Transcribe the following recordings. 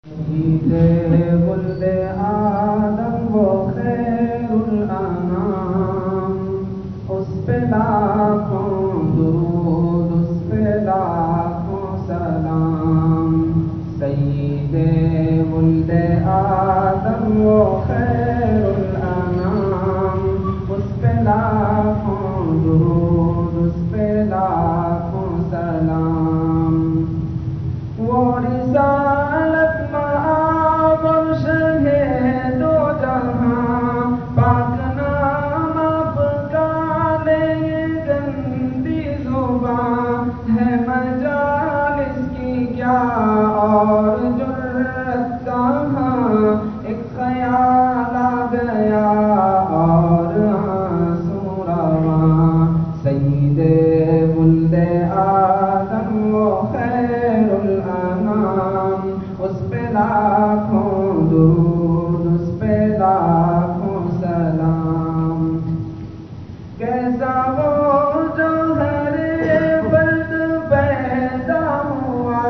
سید ولد آدم وہ خیر الانام، اس پہ لاکھوں درود، اس پہ لاکھوں سلام۔ سید ولد آدم وہ خیر الانام، اس پہ لاکھوں درود، اس پہ لاکھوں سلام۔ وہ رسالت مآب اور شرح دو جہاں، پاک نام آپ کا لے گندی زبان، ہے مجالس کی کیا اور جرت کہاں، ایک خیال آ گیا اور آنسو رواں۔ سید ولد آدم وہ خیر الانام، اس پہ لاکھوں درود، اس پہ لاکھوں سلام۔ کیسا وہ جو ہر فرد پیدا ہوا،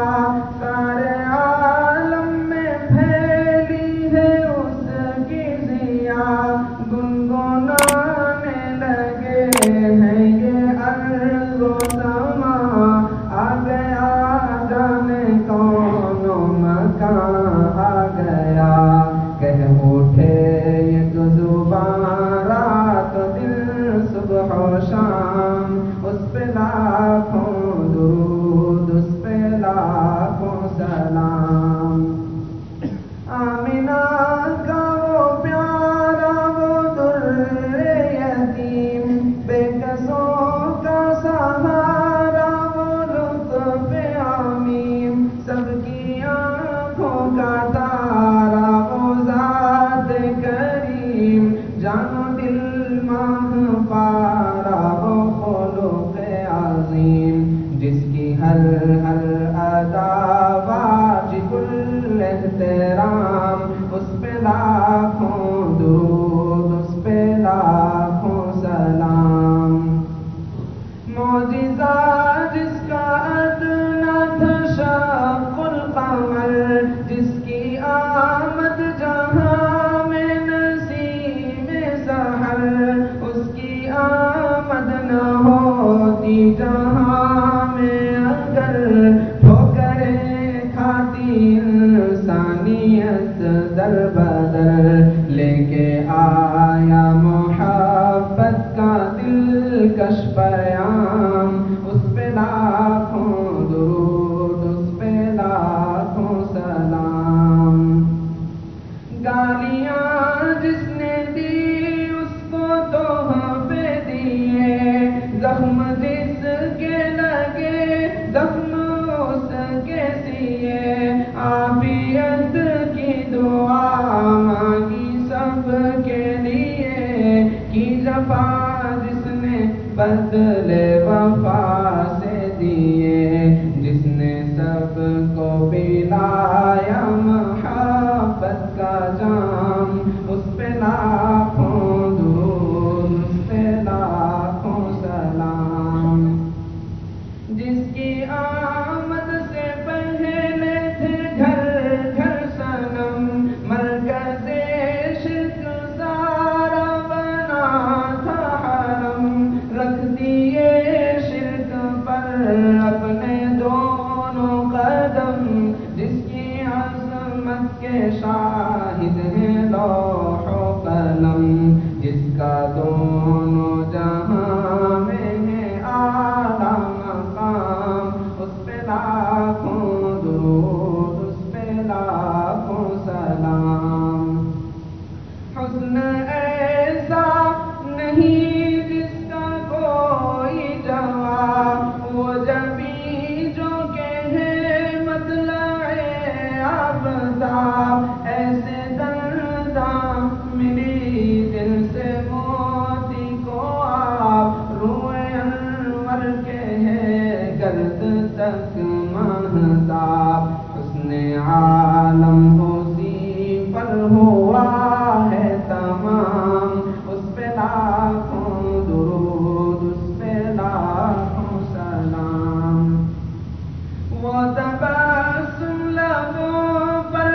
سارے عالم میں پھیلی ہے اس کی ضیا، گنگنانے لگے ہیں یہ ارض و سما، آ گیا جانے کون و مکان آ گیا، کہہ اٹھے یک زبان رات و دن صبح و شام، اس پہ لاکھوں درود، اس پہ لاکھوں سلام۔ آمینہ کا وہ پیارا وہ در یتیم، بے کسوں کا سہارا وہ لطف عمیم، سب کی آنکھوں کا تارا وہ ذات کریم، جان و دل ماہ پارا وہ خلق عظیم، جس کی ہر ہر ادا واجب الاحترام، اس پہ لاکھوں درود، اس پہ لاکھوں سلام۔ معجزہ جس کا ادنا تھا شق القمر، جس کی آمد جہاں میں نسیم سحر، اس کی آمد نہ ہوتی جہاں میں اگر، ٹھوکریں کھاتی انسانیت در بدر، لے کے آیا محبت کا دلکش پیام، اس پہ لاکھوں درود، اس پہ لاکھوں سلام۔ گالیاں جس نے دی اس کو تحفے دیے، زخم جس کے لگے زخم اس کے سیے، عافیت کی دعا مانگی سب کے لیے، کی جفا جس نے بدلے وفا سے دیے، جس نے سب کو پلایا محبت کا جام، اس پہ لاکھوں درود، اس پہ لاکھوں سلام۔ جس کی آمد سے پہلے تھے گھر گھر صنم، مرکز شرک سارا بنا تھا حرم، رکھ دیے شرک پر اپنے دونوں قدم، جس کی عظمت کے شاہد ہیں لوح و قلم، جس کا دونوں جہاں میں ہے اعلیٰ مقام، اس پہ لاکھوں درود، اس پہ لاکھوں سلام۔ حسن ایسا نہیں جس کا کوئی جواب، وہ جبیں جو کہ ہے مطلع آفتاب، ایسے درداں ملی دل سے موتی کو آپ، روئے انور کے ہے گرد تک مہتاب، حسن عالم اسی پر ہوا ہے تمام، اس پہ لاکھوں درود، اس پہ لاکھوں سلام۔ وہ تبسم لبوں پر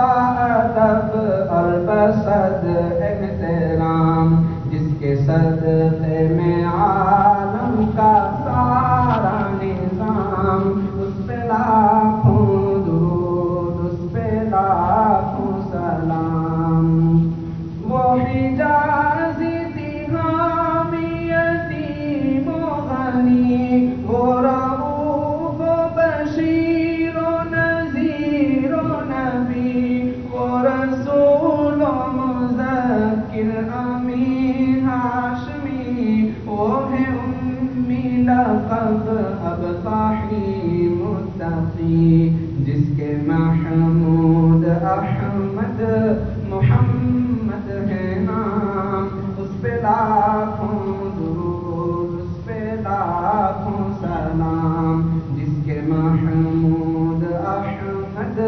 ادب اور بصد احترام، جس کے صدقے میں عالم کا سارا نظام، اس پہ لاکھوں درود، اس پہ لاکھوں سلام۔ وہ حجازی تھی حامی یتیم و غنی، وہ رؤوف و بشیر و نذیر و نبی، وہ رسول و مذکر امین ہاشمی، وہ ہے امی لقب ابطحی متقی، جس کے محمود احمد محمد ہے نام، اس پہ لاکھوں درود، اس پہ لاکھوں سلام، جس کے محمود احمد